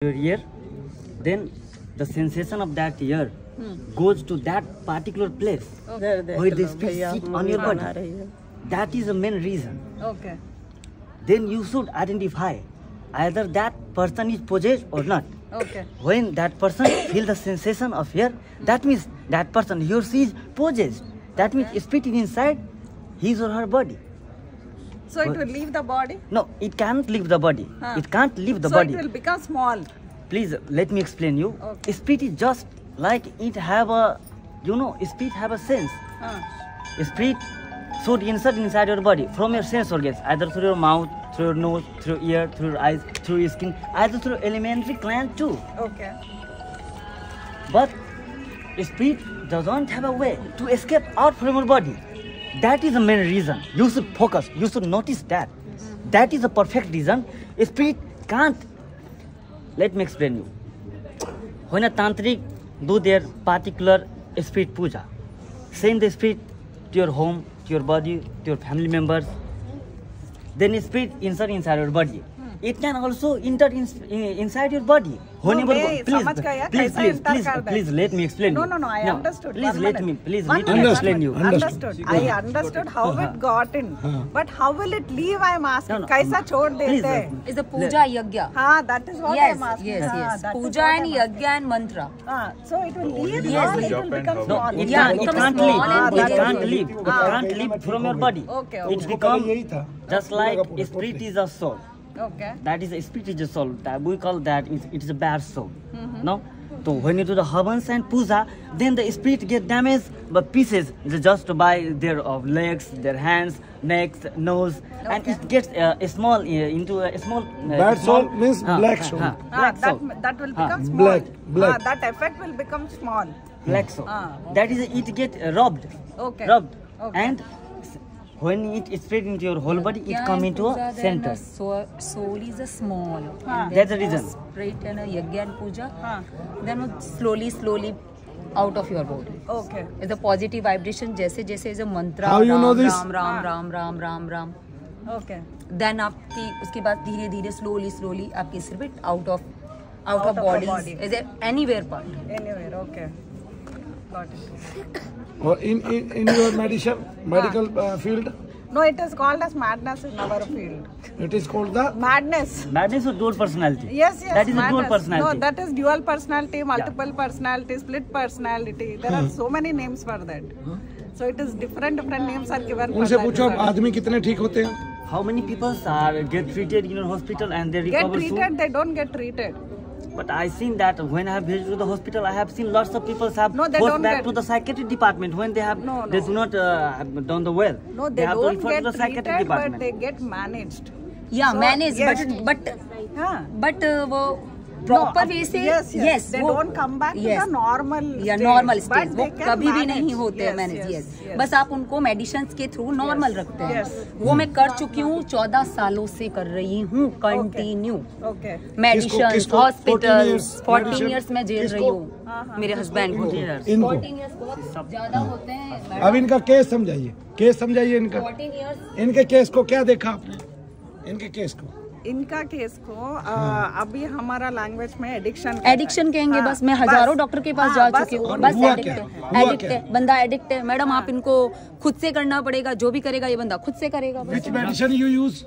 your ear, then the sensation of that ear goes to that particular place where the speech sit on your body. That is the main reason. Okay. Then you should identify either that person is possessed or not. Okay. When that person feel the sensation of fear, that means that person, he or she is possessed. That means spirit is inside his or her body. So it will leave the body? No, it can't leave the body. It can't leave the body. So it will become small. Please let me explain you. Okay. Spirit is just like it have a, spirit have a sense. Spirit should insert inside your body from your sense organs, either through your mouth, through your nose, through your ear, through your eyes, through your skin, either through elementary gland too. Okay. But spirit doesn't have a way to escape out from your body. That is the main reason. You should focus. You should notice that. That is the perfect reason. Spirit can't. Let me explain you. When a tantric do their particular spirit puja, send the spirit to your home, to your body, to your family members, then spirit insert inside your body. It can also enter inside your body. Whenever please let me explain you. No, I understood. Please let me explain you. Understood. I understood how it got in. But how will it leave, I am asking. Kaisa chhod dete? Is a puja yagya. That is what I am asking. Yes. Puja and yagya and mantra. So it will leave or it will become small? It can't leave. It can't leave from your body. Okay. It becomes just like spirit is a soul. Okay. That is a spirit is a soul. We call that it is a bad soul. No? So when you do the havans and puja, then the spirit get damaged but pieces just by their legs, their hands, necks, nose, and it gets into a small bad soul means black soul. That will become small. Black. That effect will become small. Black soul. That is it get rubbed. Okay. Rubbed. Okay. And when it spread into your whole body, it come into a center. Soul is a small. That's the reason. Spirit and a yagya and puja. Then slowly out of your body. Okay. It's a positive vibration. Jaise is a mantra. How you know this? Ram. Okay. Then आपकी उसके बाद धीरे slowly आपकी spirit out of body. Is it anywhere part? Anywhere. Okay. Got it. Or in your medical field? No, it is called as madness in our field. It is called the madness. Madness is dual personality. Yes. That is madness. a dual personality. No, that is dual personality, multiple personality, split personality. There are so many names for that. So it is different names are given. उनसे पूछो आदमी कितने ठीक होते हैं? How many people get treated in your hospital and they recover soon? Get treated, they don't get treated. But I seen that when I have visited to the hospital, I have seen lots of people have gone back to the psychiatric department when they have they do not done the well. No, they have don't to refer get to the psychiatric treated, department. but they get managed. Yeah, So, managed, yes. but वो proper way से yes, they don't come back to the normal stage. normal stage. But वो they can कभी भी manage. नहीं होते manage. Yes. बस आप उनको मेडिसिन्स के थ्रू नॉर्मल रखते हैं. Yes. वो मैं कर चुकी हूँ 14 सालों से कर रही हूँ continue. Okay. Medicines, hospitals, 14 years में झेल रही हूँ मेरे हस्बैंड को. 14 इयर्स बहुत ज्यादा होते हैं. अब इनका केस समझाइए इनका. 14 इयर्स. इनके केस को क्या देखा आपने? इनका केस को अभी हमारा लैंग्वेज में एडिक्शन कहेंगे. बस मैं हजारों डॉक्टर के पास जा चुकी हूँ. बस एडिक्ट है बंदा, एडिक्ट है मैडम. आप इनको खुद से करना पड़ेगा. जो भी करेगा ये बंदा खुद से करेगा. Which medicine you use?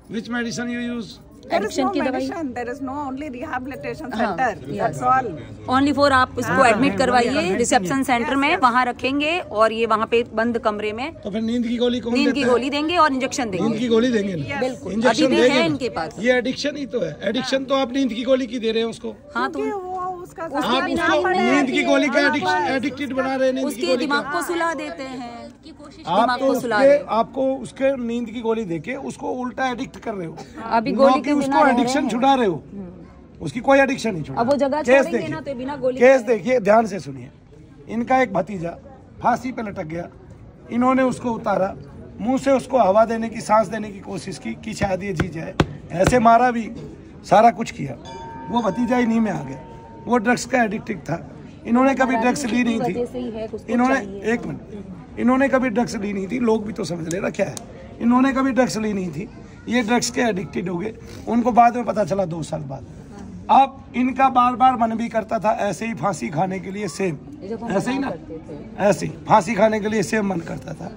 Which medicine you use? Addiction की दवाई. There is no only rehabilitation center. That's all. Only for आप इसको एडमिट करवाइए रिसेप्शन सेंटर में. वहाँ रखेंगे और ये वहाँ पे बंद कमरे में तो फिर नींद की गोली देंगे और इंजेक्शन देंगे. नींद की गोली देंगे. बिल्कुल. अभी इंजेक्शन भी देंगे है इनके पास. ये एडिक्शन ही तो है. एडिक्शन तो आप नींद की गोली की दे रहे हैं उसको. हाँ तो आप उसको नींद की गोली का एडिक्टेड बना रहे हैं. उसके दिमाग को सुला देते हैं. आपको उसके नींद की गोली देके उसको उल्टा एडिक्ट कर रहे हो. अभी गोली के उसको एडिक्शन छुड़ा रहे हो. उसकी कोई एडिक्शन नहीं छुड़ा. अब वो जगह छोड़ेंगे ना तो बिना गोली. केस देखिए, ध्यान से सुनिए. इनका एक भतीजा फांसी पे लटक गया. इन्होंने उसको उतारा, मुंह से उसको हवा देने की, सांस देने की कोशिश की कि शायद ये जी जाए. ऐसे मारा भी, सारा कुछ किया. वो भतीजा ही नींद में आ गया. वो ड्रग्स का एडिक्टेड था. इन्होंने कभी ड्रग्स ली नहीं थी. इन्होंने कभी ड्रग्स ली नहीं थी. लोग भी तो समझ ले रहा क्या है. इन्होंने कभी ड्रग्स ली नहीं थी. ये ड्रग्स के एडिक्टेड हो गए. उनको बाद में पता चला 2 साल बाद. अब इनका बार बार मन भी करता था ऐसे ही फांसी खाने के लिए, सेम ऐसे ही ना, ऐसे ही फांसी खाने के लिए सेम मन करता था।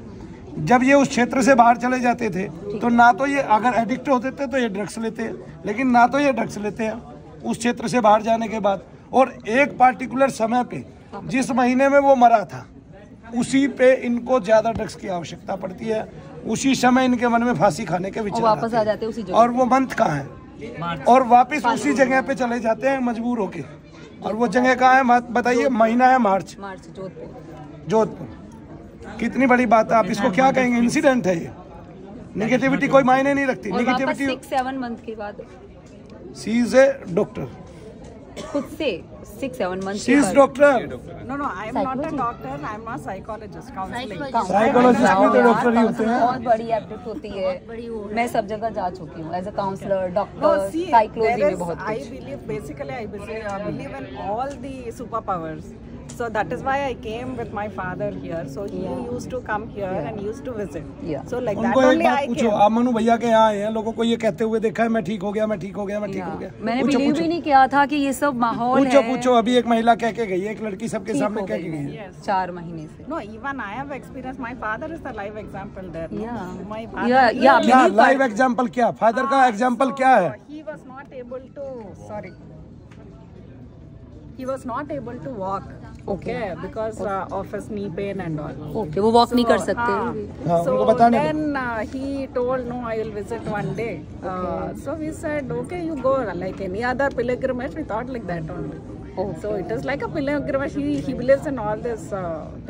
जब ये उस क्षेत्र से बाहर चले जाते थे तो ना तो ये अगर एडिक्ट होते थे तो ये ड्रग्स लेते हैं, लेकिन ना तो ये ड्रग्स लेते हैं उस क्षेत्र से बाहर जाने के बाद। और एक पार्टिकुलर समय पे जिस महीने में वो मरा था उसी पे इनको ज्यादा ड्रग्स की आवश्यकता पड़ती है, उसी समय इनके मन में फांसी खाने के विचार वापस आ जाते हैं उसी जगह। और वो मंथ कहाँ है और वापस उसी जगह पे चले जाते हैं मजबूर होके। और वो जगह कहाँ है बताइए? महीना है मार्च, जोधपुर। कितनी बड़ी बात है, आप इसको क्या कहेंगे? इंसिडेंट है ये, नेगेटिविटी कोई मायने नहीं रखती। नेगेटिविटी 6-7 मंथ के बाद सी इज ए डॉक्टर, खुद से 6-7 month she is doctor. No, I am not a doctor. I am a psychologist, counseling. Psychologist भी तो डॉक्टर ही होते हैं। बहुत बड़ी एप्टीट्यूड होती है, मैं सब जगह जा चुकी हूँ as a counsellor, No, doctor, see, psychology there में is, बहुत I कुछ। believe, basically, I believe in all the superpowers. So that is why I came with my father here. So he used to come here and used to visit. Yeah. So like that उनको एक only बात I पूछो, came. आप मनु भैया के यहाँ आए हैं, लोगों को ये कहते हुए देखा है मैं ठीक हो गया, मैं ठीक हो गया, मैं ठीक हो गया। मैंने पूछो, बिलीव पूछो। भी नहीं किया था कि ये सब माहौल पूछो है। पूछो, अभी एक महिला कह के गई है, एक लड़की सबके ठीक सामने हो कह के गई गई है। Yes. 4 महीने से। No, even I have experience. My father is the live example there. No? Yeah. My father. Yeah, क्या believe लाइव पर- एग्जाम्पल क्या? फादर का एग्जाम्पल क्या है? He was not able to. Sorry. He was not able to walk. Okay, because of his knee pain and all. Okay, वो walk नहीं कर सकते। हाँ, So उनको बताने दो। then he told, no, I will visit one day. So we said, okay, you go. Like any other pilgrimage, we thought like that only. So it is like a pilgrimage. He believes in all these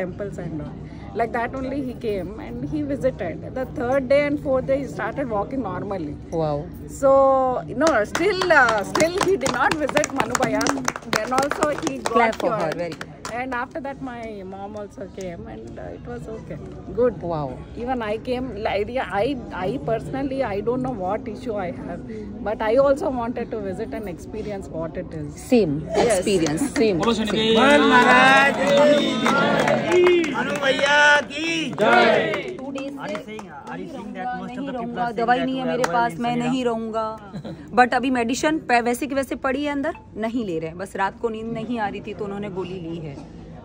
temples and all. Like that only he came and he visited. The 3rd day and 4th day he started walking normally. Wow. So no, still he did not visit Manu Bhaiya. Then also he got Clap for her, cured. very good. And after that my mom also came and it was okay, good. Wow. Even I came, like, I personally I don't know what issue I have, but I also wanted to visit and experience what it is. Same experience, same. नहीं रहूंगा, दवाई नहीं है मेरे पास, मैं नहीं रहूंगा। But अभी मेडिसिन वैसे की वैसे पड़ी है अंदर, नहीं ले रहे हैं। बस रात को नींद नहीं आ रही थी तो उन्होंने गोली ली है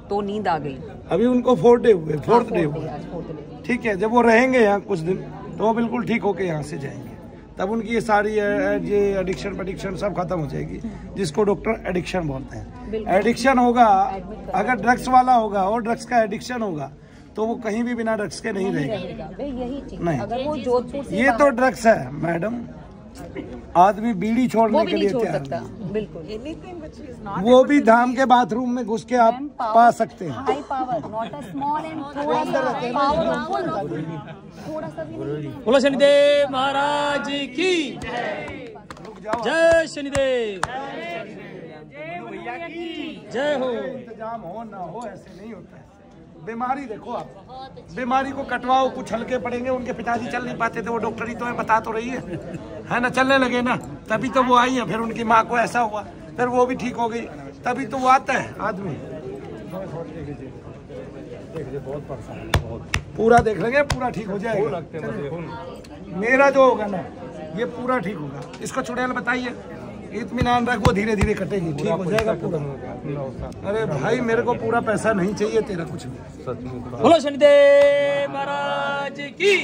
तो नींद आ गई। अभी उनको 4th डे हुए, 4th डे हुए, आज 4th डे। ठीक है। जब वो रहेंगे यहाँ कुछ दिन तो वो बिल्कुल ठीक होके यहाँ से जाएंगे, तब उनकी ये सारी ये एडिक्शन सब खत्म हो जाएगी, जिसको डॉक्टर एडिक्शन बोलते हैं। एडिक्शन होगा, अगर ड्रग्स वाला होगा और ड्रग्स का एडिक्शन होगा तो वो कहीं भी बिना ड्रग्स के नहीं रहेगा। यही चीज, नहीं। अगर वो जोधपुर से ये तो ड्रग्स है मैडम, आदमी बीड़ी वो छोड़ने भी के नहीं लिए छोड़ तैयार सकता, नहीं। बिल्कुल। Anything which is not वो भी धाम के बाथरूम में घुस के आप पा सकते हैं। High power, not a small and थोड़ा सा पावरफुल, थोड़ा सा भी नहीं। बोलो शनिदेव महाराज की जय, शनिदेव जय हो। इंतजाम हो ना हो ऐसे नहीं होता है। बीमारी देखो आप, बीमारी को कटवाओ, कुछ हल्के पड़ेंगे। उनके पिताजी चल नहीं पाते थे, वो डॉक्टर ही तो है, बता तो रही है ना, चलने लगे ना, तभी तो वो आई है। फिर उनकी माँ को ऐसा हुआ, फिर वो भी ठीक हो गई, तभी तो वो आता है आदमी। पूरा देख लेंगे, पूरा ठीक हो जाएगा। मेरा जो होगा ना ये पूरा ठीक होगा। इसको चुड़ैल बताइए, इत्मीनान रख, वो धीरे धीरे कटेगी, ठीक हो जाएगा पूरा। अरे भाई मेरे को पूरा पैसा नहीं चाहिए तेरा कुछ भी। बोलो शनिदेव महाराज की।